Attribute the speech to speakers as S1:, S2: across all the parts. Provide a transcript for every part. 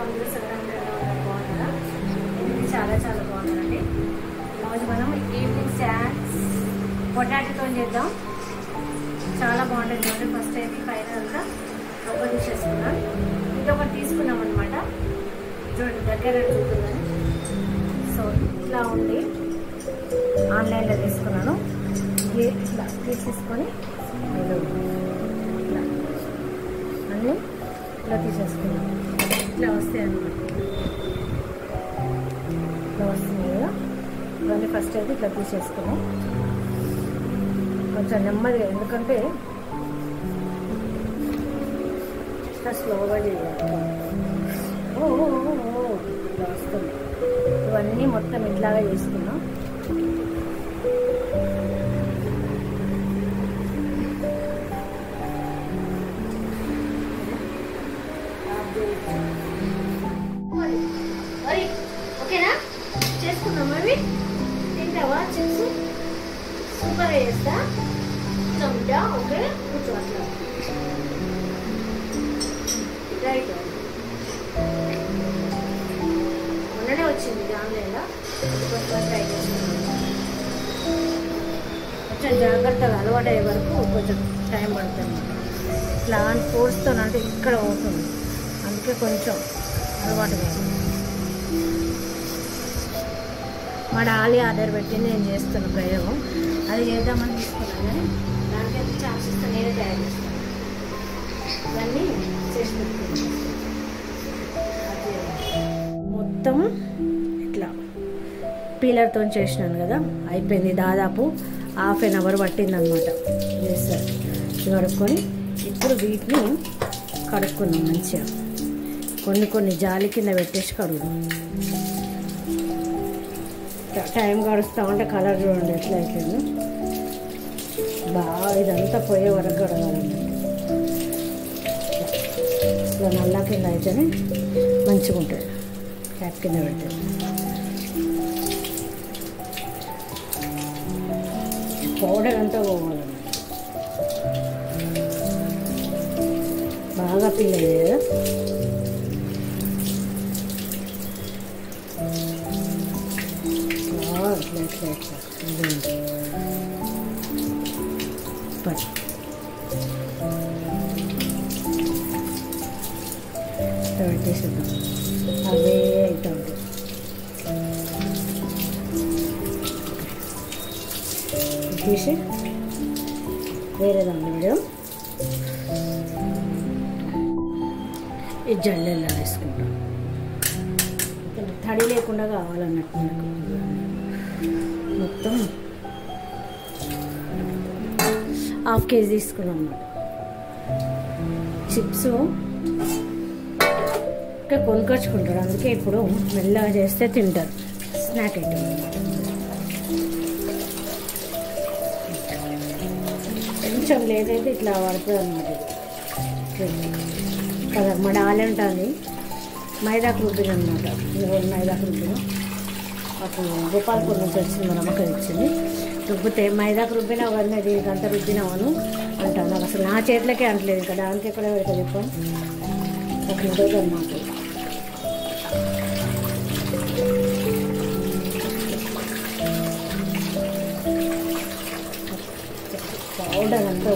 S1: Welcome బాగున్నారా? ఇది చాలా చాలా బాగుందండి. ఈరోజు మనం ఈవినింగ్ స్నాక్స్ పొటాటోతో చేద్దాం. చాలా బాగుంటుంది. చూడండి, ఫస్ట్ అయితే పైన అంతా రొబ్బ తీసేసుకున్నాం. ఇంకొకటి తీసుకున్నాం అనమాట. చూడండి దగ్గర చూపుతుందని. సో ఇట్లా ఉంది, ఆన్లైన్లో తీసుకున్నాను. ఇట్లా తీసేసుకొని ఇట్లా అన్నీ ఇట్లా తీసేసుకున్నాం. ఇట్లా వస్తాయి అన్నమాట. ఇట్లా వస్తుంది కదా, ఇవన్నీ ఫస్ట్ అయితే ఇట్లా తీసేసుకున్నాం. కొంచెం నెమ్మదిగా, ఎందుకంటే ఇట్లా స్లోగా చేయాలి. ఇట్లా వస్తుంది. ఇవన్నీ మొత్తం ఇట్లాగా చేసుకున్నాం. ఓకేనా? చేసుకున్నాం. అవి తింటావా? చిప్స్ సూపర్గా చేస్తా. బిడ్డ ఓకే, కూర్చో అట్లా. రైట్, మొన్ననే వచ్చింది ఆన్లైన్లో. ట్రై చేస్తున్నాను. కొంచెం జాగ్రత్తగా అలవాటు అయ్యే వరకు కొంచెం టైం పడుతుంది. ఇట్లా ఫోర్స్తోనంటే ఇక్కడ అవుతుంది, అందుకే కొంచెం అలవాటు కాదు. మా డాలీ ఆర్డర్ పెట్టి నేను చేస్తున్న ప్రయోగం అది చేద్దామని తీసుకున్నాను, కానీ దానికైతే ఛాన్స్ ఇస్తే నేనే తయారు చేస్తాను. ఇవన్నీ చేసి పెట్టుకున్నాను. మొత్తం ఇట్లా పీలర్తో చేసినాను కదా, అయిపోయింది. దాదాపు ½ అవర్ పట్టిందనమాట చేస్తారు. కడుక్కొని ఇప్పుడు వీటిని కడుక్కున్నాం మంచిగా. కొన్ని జాలి కింద పెట్టేసి కడుగుదాం. టైం గడుస్తూ ఉంటే కలర్ చూడండి ఎట్లా అయిపోయింది. బాగా ఇదంతా పోయే వరకు కడగాలన్నమాట. ఇట్లా నల్లా కింద అయితేనే మంచిగా ఉంటుంది. క్యాప్ కింద పెట్టేది. పౌడర్ అంతా పోవాలన్నమాట. బాగా పీల్ అయ్యాయి కదా. ఇట్లా పెట్టేసేద్దాం. అవే అవుతూ ఉంటాయి. తీసి వేరే దాన్ని వీడియో ఈ జల్లెల్లో వేసుకుంటాం. తడి లేకుండా కావాలన్నట్టు మనకు. మొత్తం ½ కేజీ తీసుకున్నాం అన్నమాట. చిప్స్ ఇంకా కొనుక్కొచ్చుకుంటారు, అందుకే ఇప్పుడు మెల్లగా చేస్తే తింటారు. స్నాక్ ఐటమ్ కొంచెం లేదైతే ఇట్లా పడుతుంది అన్నమాట. కదా మా డాలి ఉంటుంది మైదాకు రుబ్బిన అనమాట. మైదాకు రుబ్బిన అప్పుడు గోపాల్పూర్ నుంచి వచ్చింది, మన అమ్మకి ఇచ్చింది. రుబ్బితే మైదాకు రుబ్బినా అవన్నీ అది గంట రుబ్బినామను అంటాను. నాకు అసలు నా చేతులకే అంటలేదు, ఇంకా దానికి ఎక్కడ పెడతా చెప్పాను. ఒక ఇంకోటి అన్నమాట. పౌడర్ అంతా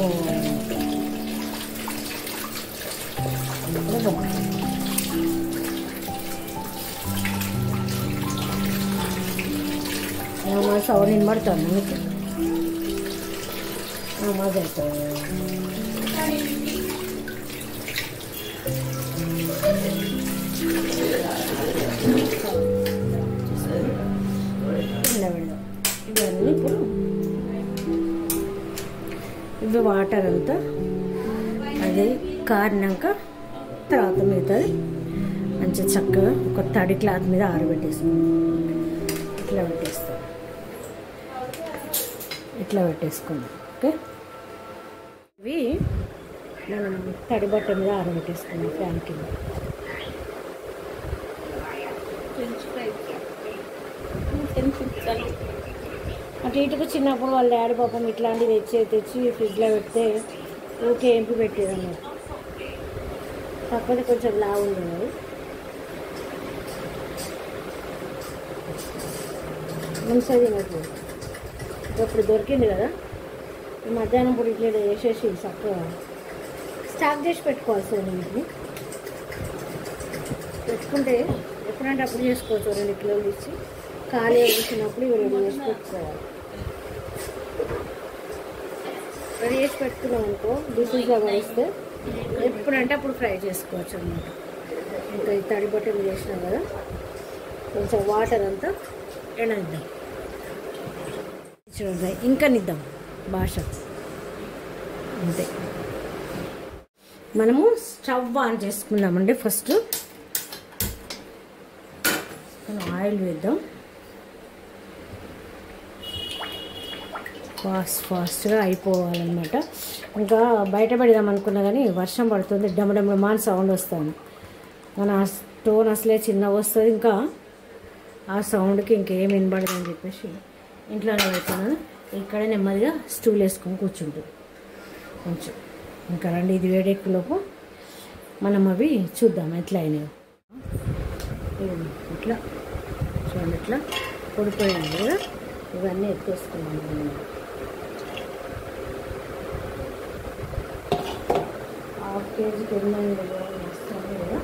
S1: సౌండ్ వినబడుతుంది మీకు. నమాజ్ అవుతుంది. ఇవన్నీ ఇప్పుడు ఇవి వాటర్ అంతా అది కారినాక తర్వాత మిగతాది మంచిగా చక్కగా ఒక తడి క్లాత్ మీద ఆరబెట్టేసుకుంటాం. ఇట్లా పెట్టేసుకుందాం. ఓకే, ఇవి మనం తడి బట్ట మీద ఆరబెట్టేసుకున్నాం ఫ్యాన్ కింద. అటు ఇటుకు చిన్నప్పుడు వాళ్ళ డాడీ పాపం ఇట్లాంటివి తెచ్చి ఫ్రిడ్జ్లో పెడితే ఊకే ఎంపి పెట్టేదన్నమాట. కాకపోతే కొంచెం లావు ఉండేది. మంచిగా తినదు. ఇప్పుడు దొరికింది కదా, మధ్యాహ్నం పూట ఇట్లా వేసేసి చక్కగా స్టాక్ చేసి పెట్టుకోవాలి సార్. వీటిని పెట్టుకుంటే ఎప్పుడంటే అప్పుడు చేసుకోవచ్చు. 2 కిలోలు ఇచ్చి ఖాళీ వచ్చినప్పుడు ఇవి రెడీ చేసి పెట్టుకోవాలి. రెడీ చేసి పెట్టుకున్నాం అనుకో, డిషెస్గా వేస్తే ఎప్పుడంటే అప్పుడు ఫ్రై చేసుకోవచ్చు అన్నమాట. ఇంకా ఈ తడి బట్టలు చేసినాం కదా, కొంచెం వాటర్ అంతా ఎండనిద్దాం, చూడండి ఇంకా నిద్దాం భాష అంతే. మనము స్టవ్ ఆన్ చేసుకుందామండి. ఫస్ట్ మనం ఆయిల్ వేద్దాం. ఫాస్ట్గా అయిపోవాలన్నమాట. ఇంకా బయట పెడదాం అనుకున్నా కానీ వర్షం పడుతుంది, డమడమడమాన్ సౌండ్ వస్తుంది. మన స్టోన్ అసలే చిన్నగా వస్తుంది, ఇంకా ఆ సౌండ్కి ఇంకేం వినబడదని చెప్పేసి ఇంట్లోనే పెడుతున్నాను. ఇక్కడ నెమ్మదిగా స్టూల్ వేసుకొని కూర్చుంటుంది కొంచెం. ఇంకా రండి, ఇది వేడెక్కులోపు మనం అవి చూద్దాం ఎట్లా అయినాయో. ఇట్లా చూడండి, ఇట్లా పొడిపోయింది కదా, ఇవన్నీ ఎత్తేసుకున్నాం. 1/2 కేజీకి 800 గ్రాములు వేస్తాము కదా.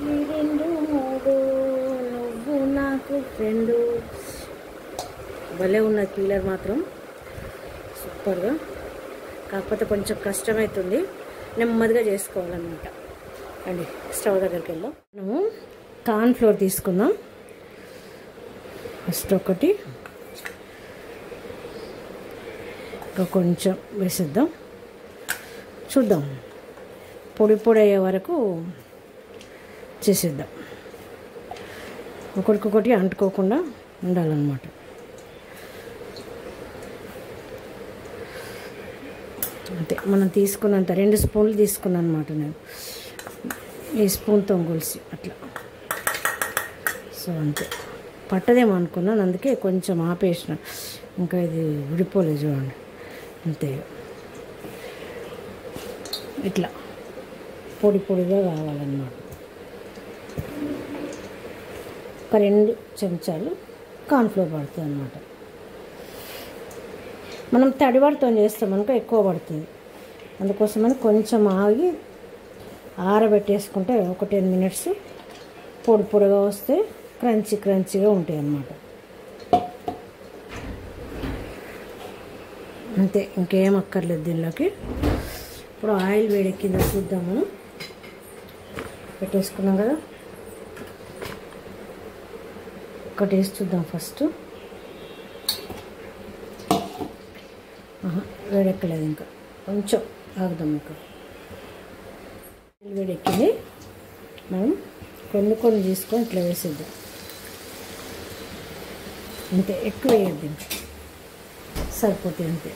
S1: ఈ 2, 3 నువ్వు నాకు ఫ్రెండు. భలే ఉన్నది పీలర్ మాత్రం సూపర్గా. కాకపోతే కొంచెం కష్టమవుతుంది, నెమ్మదిగా చేసుకోవాలన్నమాట. అండి స్టవ్ దగ్గరికి వెళ్దాం. మనము కార్న్ ఫ్లోర్ తీసుకుందాం. ఫస్ట్ ఒకటి, ఇంకా కొంచెం వేసేద్దాం. చూద్దాం, పొడి పొడి అయ్యే వరకు చేసేద్దాం. ఒకటికొకటి అంటుకోకుండా ఉండాలన్నమాట. అంతే, మనం తీసుకున్నంత 2 స్పూన్లు తీసుకున్నాను అనమాట నేను, ఈ స్పూన్తో కొలిసి అట్లా. సో అంతే, పట్టదేమో అనుకున్నాను, అందుకే కొంచెం ఆపేసిన. ఇంకా ఇది విడిపోలేదు చూడండి, అంతే. ఇట్లా పొడి పొడిగా కావాలన్నమాట. ఒక 2 చెంచాలు కార్న్ఫ్లోర్ పడుతుంది అన్నమాట. మనం తడివాడితో చేస్తాం అనుకో ఎక్కువ పడుతుంది, అందుకోసమని కొంచెం ఆగి ఆరబెట్టేసుకుంటే ఒక 10 మినిట్స్ పొడి పొడిగా వస్తే క్రంచీగా ఉంటాయి అన్నమాట. అంతే, ఇంకేం అక్కర్లేదు దీనిలోకి. ఇప్పుడు ఆయిల్ వేడెక్కిందో చూద్దాము. పెట్టేసుకున్నాం కదా, ఒకటి వేసి చూద్దాం ఫస్ట్. వేడెక్కలేదు, ఇంకా కొంచెం ఆగుదాం. ఇంకా వేడెక్కింది, మనం కొన్ని తీసుకొని ఇట్లా వేసేద్దాం. అంతే, ఎక్కువ వేయద్దు, ఇంకా సరిపోతుంది అంతే.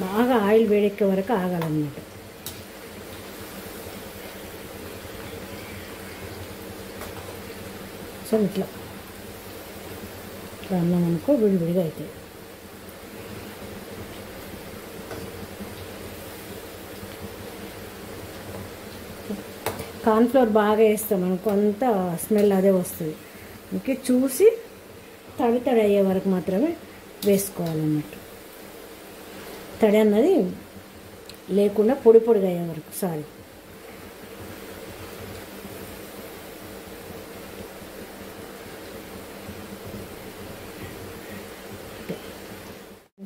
S1: బాగా ఆయిల్ వేడెక్కే వరకు ఆగాలన్నమాట. సో ఇట్లా అన్నం అనుకో విడివిడిగా అవుతాయి. కార్న్ఫ్లోర్ బాగా వేస్తాం అనుకో, అంత స్మెల్ అదే వస్తుంది. ఇంకే చూసి తడి అయ్యే వరకు మాత్రమే వేసుకోవాలన్నట్టు. తడి అన్నది లేకుండా పొడి పొడిగా అయ్యే వరకు. సారీ,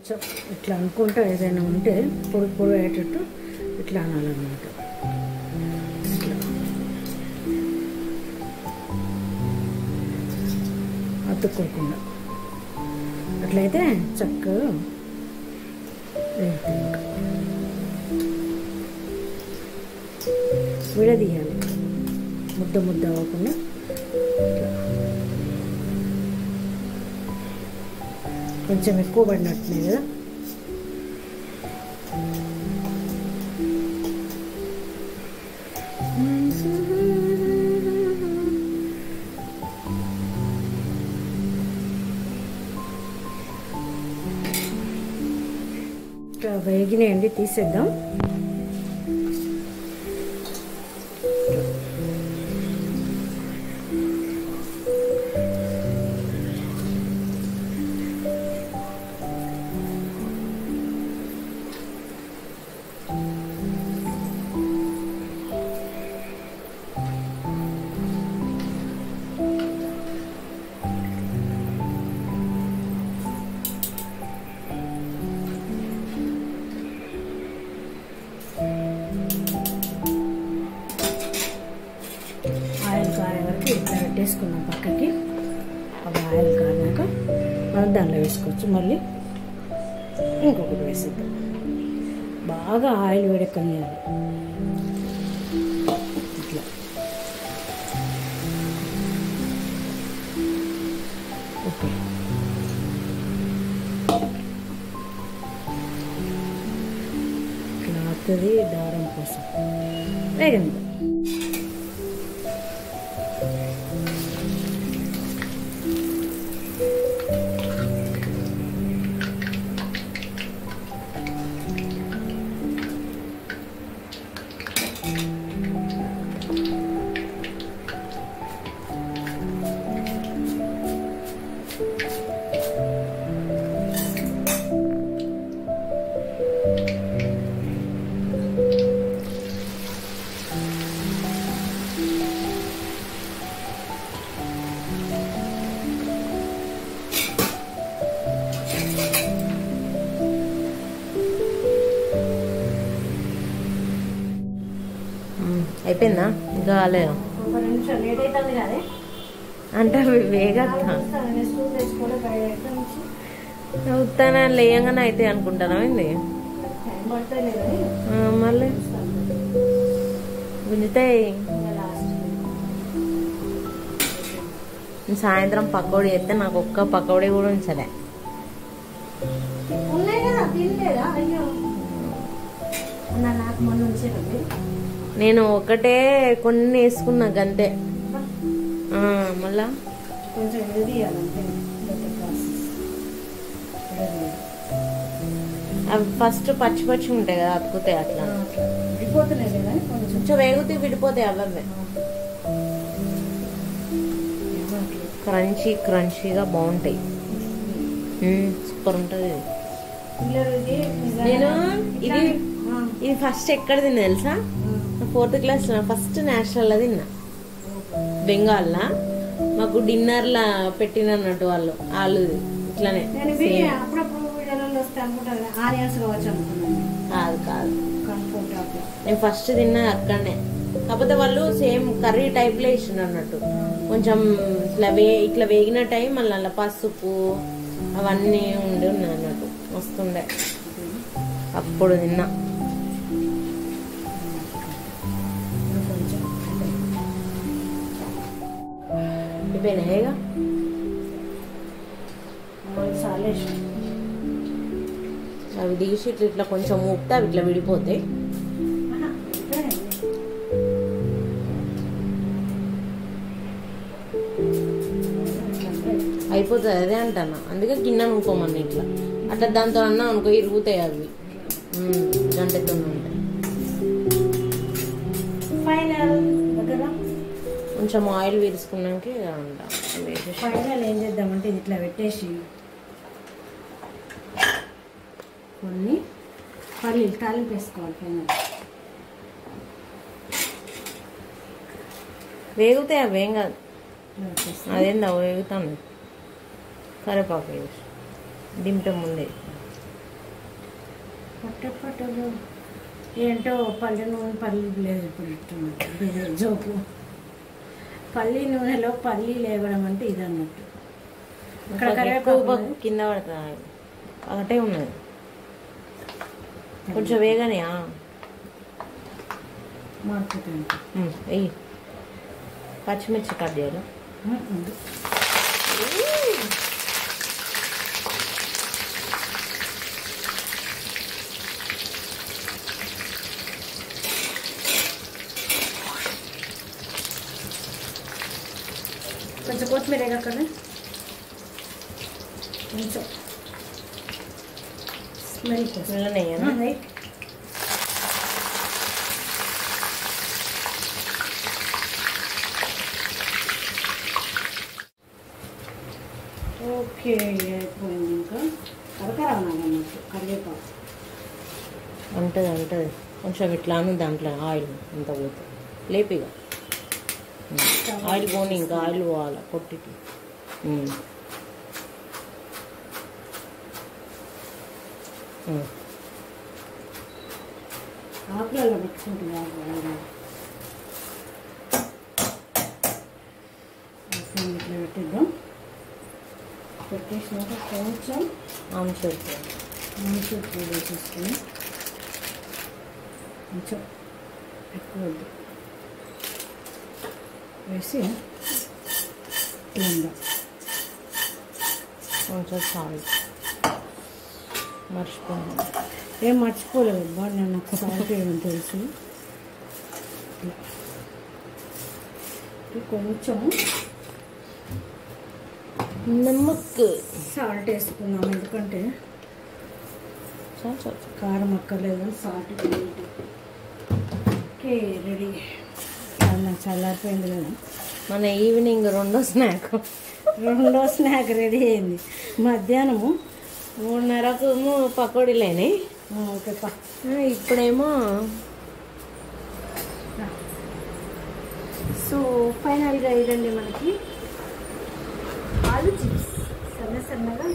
S1: కొంచెం ఇట్లా అనుకుంటా, ఏదైనా ఉంటే పొడి పొడి అయ్యేటట్టు ఇట్లా అనాలన్నమాట. ఇట్లా అతుక్కోకుండా అట్లయితే చక్కగా విడదీయాలి, ముద్ద అవ్వకుండా. కొంచెం ఎక్కువ పడినట్టున్నాయి కదా. వేగినాయండి, తీసేద్దాం. ఆయిల్ కారే వరకు ఇట్లా పెట్టేసుకున్నాం పక్కకి. అవి ఆయిల్ కారాక మనం దాంట్లో వేసుకోవచ్చు. మళ్ళీ ఇంకొకటి వేసేద్దాం. బాగా ఆయిల్ వేడెక్కనియాలి ఇట్లా. ఓకే, క్లాత్ది దారం కోసం వేగండి.
S2: అయిపోయిందా? ఇంకా కాలేదు.
S1: ఒక నిమిషం లేట్ అవుతుంది కదా
S2: అంటే అవి వేగా ఉత్తాన లేయంగానే అయితే అనుకుంటానా ఏంది? మళ్ళీ గుంజుతాయి. సాయంత్రం పకోడీ చేస్తే నాకు ఒక్క పకోడీ కూడా ఉంచలే. నేను ఒకటే కొన్ని వేసుకున్నా గంతే. మళ్ళా
S1: కొంచెం
S2: అవి ఫస్ట్ పచ్చి పచ్చి ఉంటాయి కదా, అతుకుతాయి. అట్లా
S1: విడిపోతున్నాయి కదా,
S2: కొంచెం వేగితే విడిపోతాయి. అవే క్రంచీ క్రంచీగా బాగుంటాయి. సూపర్ ఉంటుంది. నేను ఇది ఫస్ట్ ఎక్కడ తిన్నా తెలుసా? 4th క్లాస్ లో ఫస్ట్ నేషనల్ లో తిన్నా. బెంగాల్లా మాకు డిన్నర్ లా పెట్టినట్టు వాళ్ళు ఇట్లానే. కాదు కాదు, నేను ఫస్ట్ తిన్నా అక్కడనే. కాకపోతే వాళ్ళు సేమ్ కర్రీ టైప్ లో ఇచ్చిన అన్నట్టు. కొంచెం ఇట్లా వేగిన టైం మళ్ళీ అలా పసుపు అవన్నీ ఉండి ఉన్నాయి అన్నట్టు. వస్తుండే అప్పుడు తిన్నా. అయిపోయినాయిగా అవి తీసి ఇట్లా కొంచెం ఉప్పితే అవి ఇట్లా విడిపోతాయి. అయిపోతుంది అదే అంటాను. అందుకే గిన్నె అనుకోమని ఇట్లా అట్లా దాంతో అన్నా అనుకో ఇరుగుతాయి అవి గంటతో ఉంటాయి. కొంచెం ఆయిల్ వేసుకున్నాక
S1: ఫైనల్ ఏం చేద్దామంటే ఇది ఇట్లా పెట్టేసి కొన్ని పల్లీలు తాలింపు వేసుకోవాలి. ఫైనల్
S2: వేగుతాయి అవి, ఏం కాదు. అదేందా వేగుతాను. కరివేపాకు వేసి దింపే ముందే
S1: పట్టలు ఏంటో పల్లి నూనె పల్లీలు లేదు జోకు. పల్లి నూనెలో పల్లి లేవడం అంటే ఇది అన్నట్టు. ఇక్కడ కరివేపాకు
S2: కింద పడుతుంది, ఒకటే ఉన్నది. కొంచెం వేగానే వెయ్యి. పచ్చిమిర్చి కట్ చేయాలి.
S1: కొంచెం కొత్తిమీర అక్కడ కొంచెం
S2: నెయ్యనా?
S1: రైట్. ఓకే అయిపోయింది. ఇంకా కరకర అన్నట్టు కరివేపాకు
S2: అంటది కొంచెం ఇట్లాను దాంట్లో ఆయిల్ అంత పోతుంది లేపిగా ఆయిల్ పోనీ ఇంకా ఆయిల్ పోవాలి కొట్టికి.
S1: ఆకులలో పెట్టుకుంటుంది ఇట్లా పెట్టిద్దాం. పెట్టేసినాక కొంచెం
S2: ఆమ్చూర్
S1: పూలు వేసేసుకుని కొంచెం ఎక్కువ వద్దు వేసి తిందాం.
S2: కొంచెం సాల్ట్ మర్చిపోయాను.
S1: ఏం మర్చిపోలేదు బా, నేను ఒక్క సాల్ట్ వేయడం తెలుసు. కొంచెము
S2: నమ్మక్
S1: సాల్ట్ వేసుకున్నాం, ఎందుకంటే
S2: చాలు.
S1: కారం అక్కర్లేదు, సాల్ట్. Okay ready. నాకు చల్లారిపోయింది కదా.
S2: మన ఈవినింగ్ రెండో స్నాక్
S1: రెడీ అయింది. మధ్యాహ్నము
S2: 3:30కు పకోడీలేని.
S1: ఓకే
S2: ఇప్పుడేమో
S1: సో ఫైనల్గా ఇదండి మనకి ఆలు చిప్స్ సన్నగా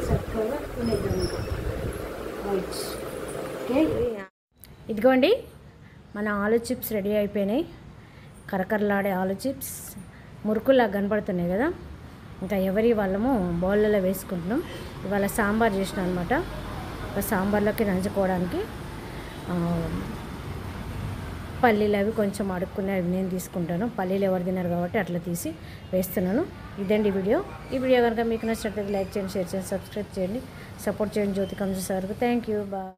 S1: చక్కగా తినేద్దాం. ఓకే ఇదిగోండి మన ఆలు చిప్స్ రెడీ అయిపోయినాయి. కరకరలాడే ఆలు చిప్స్ మురుకులా కనపడుతున్నాయి కదా. ఇంకా ఎవరి వాళ్ళము బౌళ్ళలో వేసుకుంటున్నాం. ఇవాళ సాంబార్ చేసిన అనమాట. సాంబార్లోకి నంచుకోవడానికి పల్లీలు అవి కొంచెం అడుక్కునే అవి నేను తీసుకుంటాను. పల్లీలు ఎవరు తిన్నారు కాబట్టి అట్లా తీసి వేస్తున్నాను. ఇదండి వీడియో. ఈ వీడియో కనుక మీకు నచ్చినట్లయితే లైక్ చేయండి, షేర్ చేయండి, సబ్స్క్రైబ్ చేయండి, సపోర్ట్ చేయండి. జ్యోతి కంజు సార్కు థ్యాంక్ యూ. బాయ్.